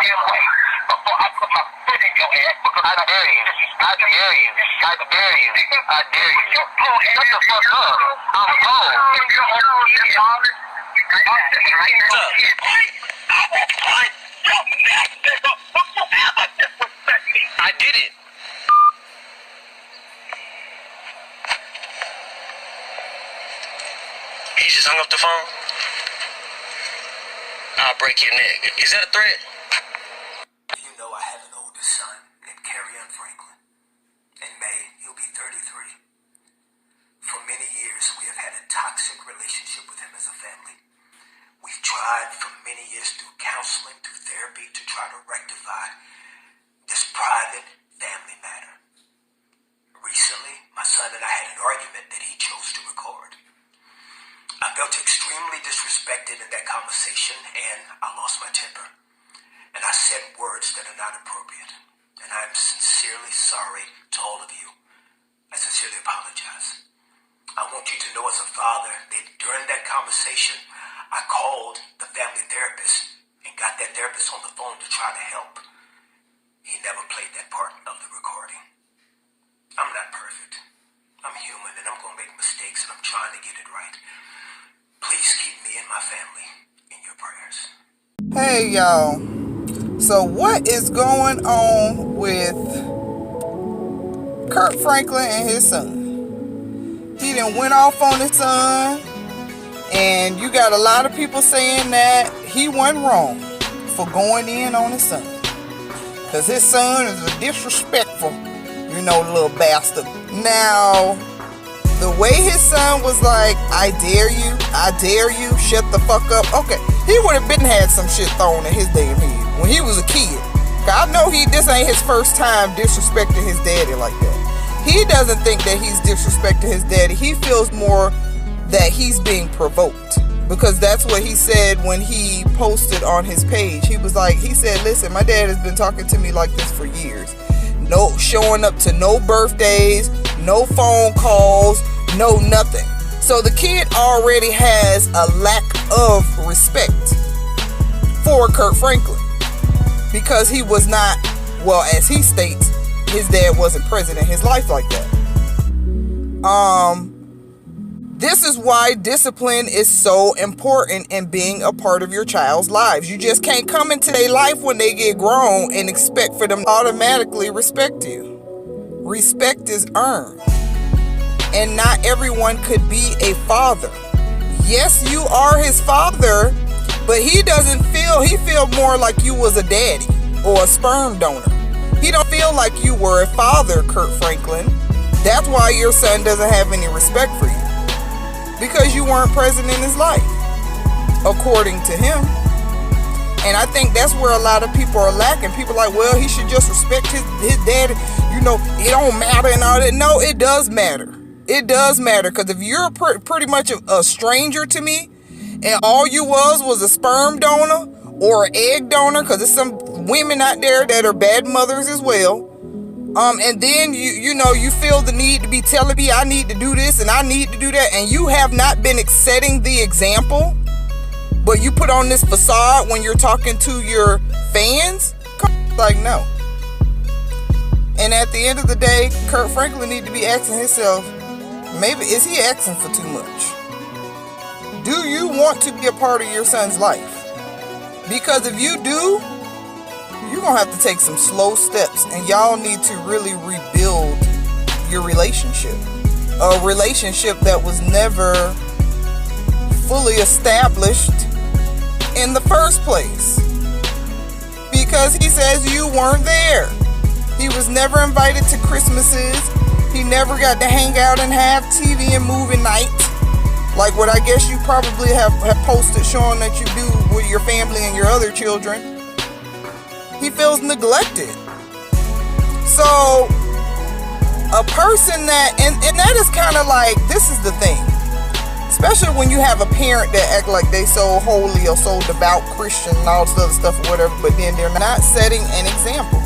goddamn way before I put my foot in your ass. I dare you. I dare you. I dare you. I dare you. Shut the fuck up. I'm home. I did it. He just hung up the phone. I'll break your neck. Is that a threat? You know I have an older son named Kirk Franklin. In May, he'll be 33. For many years, we have had a toxic relationship with him as a family. We've tried for many years through counseling, through therapy, to try to rectify this private family matter. Recently, my son and I had an argument that he chose to record. I felt extremely disrespected in that conversation, and I lost my temper. And I said words that are not appropriate. And I'm sincerely sorry to all of you. I sincerely apologize. I want you to know as a father that during that conversation, I called the family therapist and got that therapist on the phone to try to help. He never played that part of the recording. I'm not perfect. I'm human and I'm going to make mistakes and I'm trying to get it right. Please keep me and my family in your prayers. Hey y'all. So what is going on with Kirk Franklin and his son? He done went off on his son, and you got a lot of people saying that he wasn't wrong for going in on his son. Because his son is a disrespectful, little bastard. Now, the way his son was like, I dare you, shut the fuck up. Okay, he would have been had some shit thrown at his damn head when he was a kid. I know this ain't his first time disrespecting his daddy like that. He doesn't think that he's disrespecting his daddy. He feels more that he's being provoked. Because that's what he said when he posted on his page. He said, listen, my dad has been talking to me like this for years. No showing up to no birthdays, no phone calls, no nothing. So the kid already has a lack of respect for Kirk Franklin. Because he was not, well, as he states, his dad wasn't present in his life like that. This is why discipline is so important in being a part of your child's lives. You just can't come into their life when they get grown and expect for them to automatically respect you. Respect is earned. And not everyone could be a father. Yes, you are his father, but he feel more like you was a daddy or a sperm donor. He don't feel like you were a father, Kirk Franklin. That's why your son doesn't have any respect for you. Because you weren't present in his life, according to him. And I think that's where a lot of people are lacking. People are like, well, he should just respect his daddy. It don't matter and all that. No, it does matter. It does matter. Because if you're pretty much a stranger to me, and all you was a sperm donor or an egg donor, because there's some women out there that are bad mothers as well. And then you feel the need to be telling me I need to do this and I need to do that, and you have not been setting the example, but you put on this facade when you're talking to your fans. Like, no. And at the end of the day, Kirk Franklin need to be asking himself, maybe is he asking for too much? Do you want to be a part of your son's life? Because if you do, you're going to have to take some slow steps, and y'all need to really rebuild your relationship. A relationship that was never fully established in the first place. Because he says you weren't there. He was never invited to Christmases. He never got to hang out and have TV and movie night. Like what I guess you probably have posted showing that you do with your family and your other children. He feels neglected. So a person that, and that is kind of like, this is the thing, especially when you have a parent that act like they so holy or so devout Christian and all this other stuff or whatever, but then they're not setting an example.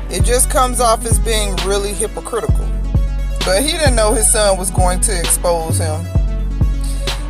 It just comes off as being really hypocritical. But he didn't know his son was going to expose him.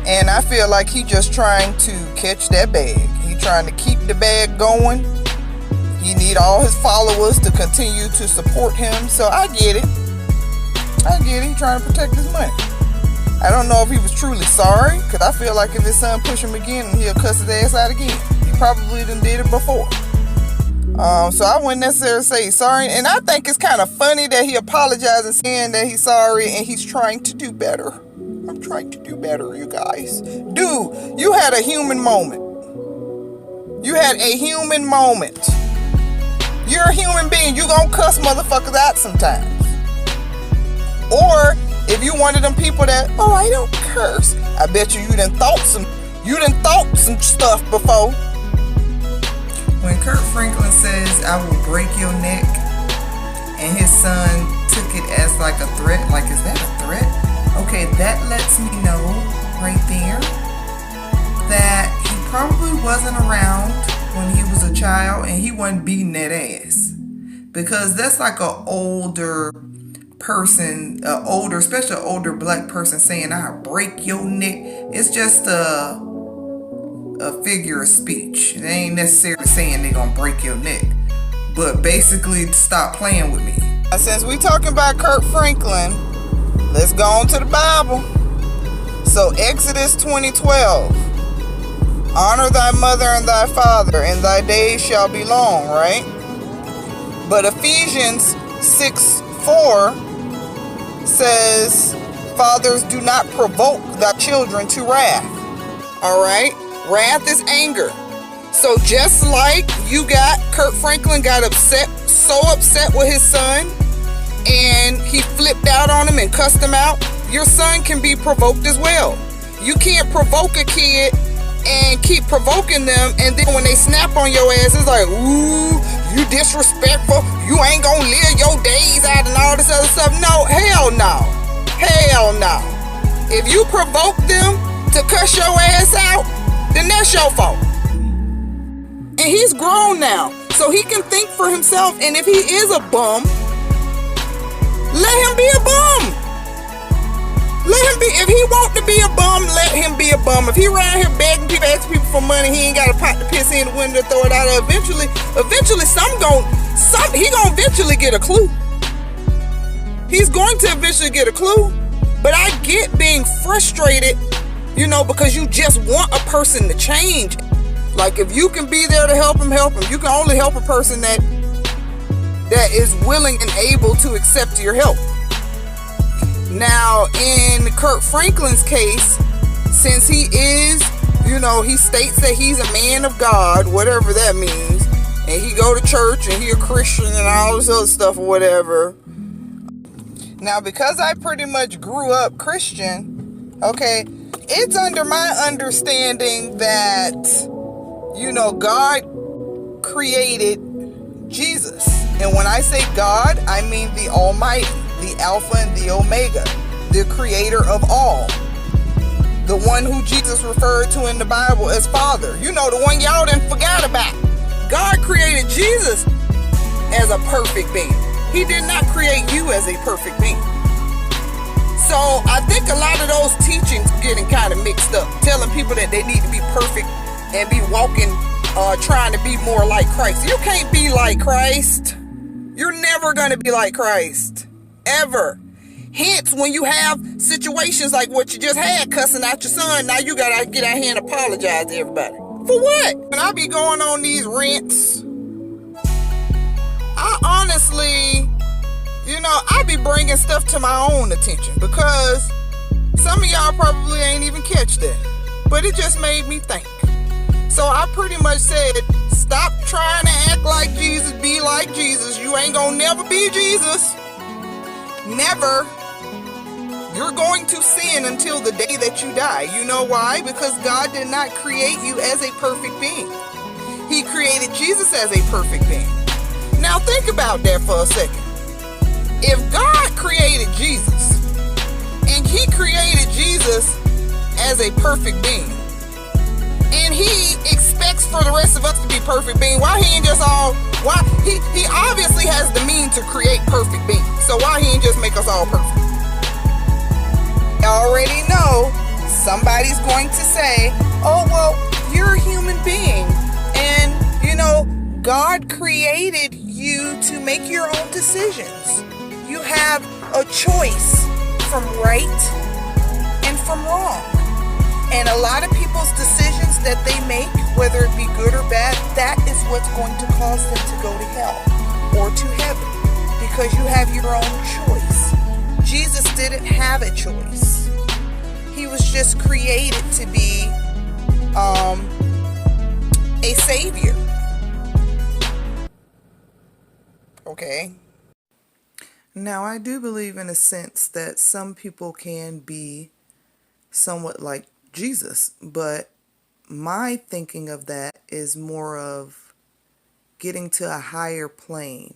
And I feel like he just trying to catch that bag. He He trying to keep the bag going. He need all his followers to continue to support him. So I get it. He trying to protect his money. I don't know if he was truly sorry, because I feel like if his son push him again, he'll cuss his ass out again. He probably done did it before. So I wouldn't necessarily say he's sorry. And I think it's kind of funny that he apologized and saying that he's sorry and he's trying to do better. I'm trying to do better, you guys. Dude, you had a human moment. You had a human moment. You're a human being. You gonna cuss motherfuckers out sometimes. Or if you one of them people that, oh, I don't curse. I bet you done thought some stuff before. When Kirk Franklin says, I will break your neck, and his son took it as like a threat, like, is that a threat? Okay, that lets me know right there that he probably wasn't around when he was a child and he wasn't beating that ass. Because that's like an older person, especially an older black person saying, I'll break your neck. It's just a figure of speech. They ain't necessarily saying they're gonna break your neck, but basically stop playing with me. Since we talking about Kirk Franklin, let's go on to the Bible. So Exodus 20:12, honor thy mother and thy father, and thy days shall be long, right? But Ephesians 6:4 says, fathers, do not provoke thy children to wrath. All right, wrath is anger. So just like Kirk Franklin got so upset with his son, and he flipped out on him and cussed him out, your son can be provoked as well. You can't provoke a kid and keep provoking them, and then when they snap on your ass, it's like, ooh, you disrespectful, you ain't gonna live your days out and all this other stuff. No, hell no. Hell no. If you provoke them to cuss your ass out, then that's your fault. And he's grown now, so he can think for himself, and if he is a bum, let him be a bum. If he want to be a bum, let him be a bum. If he around here begging people, asking people for money, he ain't got a pot to piss in the window to throw it out of. Eventually, he gonna eventually get a clue. He's going to eventually get a clue. But I get being frustrated, because you just want a person to change. Like, if you can be there to help him. You can only help a person that is willing and able to accept your help. Now, in Kirk Franklin's case, since he is, he states that he's a man of God, whatever that means, and he go to church and he a Christian and all this other stuff or whatever. Now, because I pretty much grew up Christian, okay, it's under my understanding that, God created Jesus. And when I say God, I mean the Almighty, the Alpha and the Omega, the creator of all. The one who Jesus referred to in the Bible as Father. The one y'all done forgot about. God created Jesus as a perfect being. He did not create you as a perfect being. So I think a lot of those teachings are getting kind of mixed up. Telling people that they need to be perfect and be walking, trying to be more like Christ. You can't be like Christ. You're never going to be like Christ. Ever. Hence, when you have situations like what you just had, cussing out your son, now you got to get out here and apologize to everybody. For what? When I be going on these rants, I honestly, I be bringing stuff to my own attention because some of y'all probably ain't even catch that. But it just made me think. So I pretty much said, stop trying to act like Jesus, be like Jesus. You ain't gonna never be Jesus. Never. You're going to sin until the day that you die. You know why? Because God did not create you as a perfect being. He created Jesus as a perfect being. Now think about that for a second. If God created Jesus, and he created Jesus as a perfect being, and he expects for the rest of us to be perfect beings, why he ain't just he obviously has the means to create perfect beings, so why he ain't just make us all perfect? You already know somebody's going to say, oh, well, you're a human being. And, God created you to make your own decisions. You have a choice from right and from wrong. And a lot of people's decisions that they make, whether it be good or bad, that is what's going to cause them to go to hell or to heaven, because you have your own choice. Jesus didn't have a choice. He was just created to be a savior. Okay. Now, I do believe in a sense that some people can be somewhat like Jesus, but my thinking of that is more of getting to a higher plane,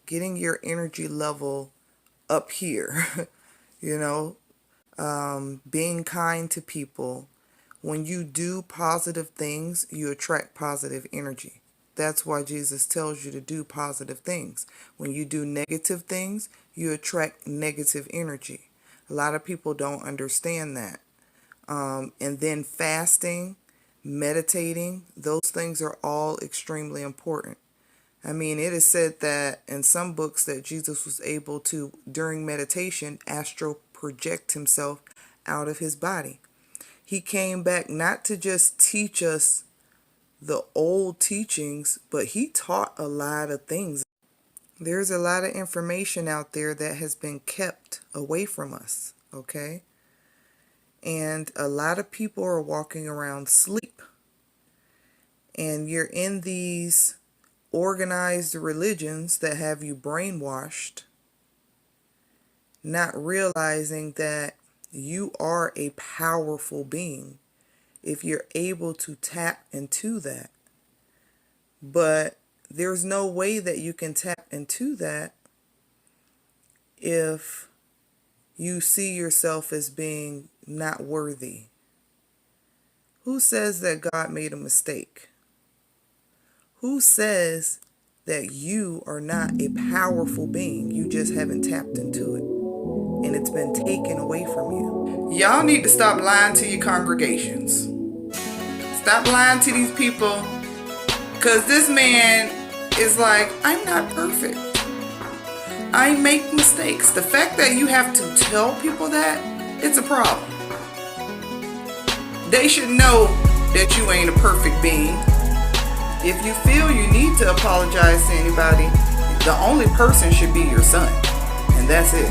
getting your energy level up here, being kind to people. When you do positive things, you attract positive energy. That's why Jesus tells you to do positive things. When you do negative things, you attract negative energy. A lot of people don't understand that. And then fasting, meditating, those things are all extremely important. I mean, it is said that in some books that Jesus was able to, during meditation, astral project himself out of his body. He came back not to just teach us the old teachings, but he taught a lot of things. There's a lot of information out there that has been kept away from us, okay? And a lot of people are walking around asleep. And you're in these organized religions that have you brainwashed, not realizing that you are a powerful being if you're able to tap into that. But there's no way that you can tap into that if you see yourself as being not worthy. Who says that God made a mistake? Who says that you are not a powerful being? You just haven't tapped into it, and it's been taken away from you. Y'all need to stop lying to your congregations. Stop lying to these people, because this man is like, I'm not perfect. I make mistakes. The fact that you have to tell people that, it's a problem. They should know that you ain't a perfect being. If you feel you need to apologize to anybody, the only person should be your son. And that's it.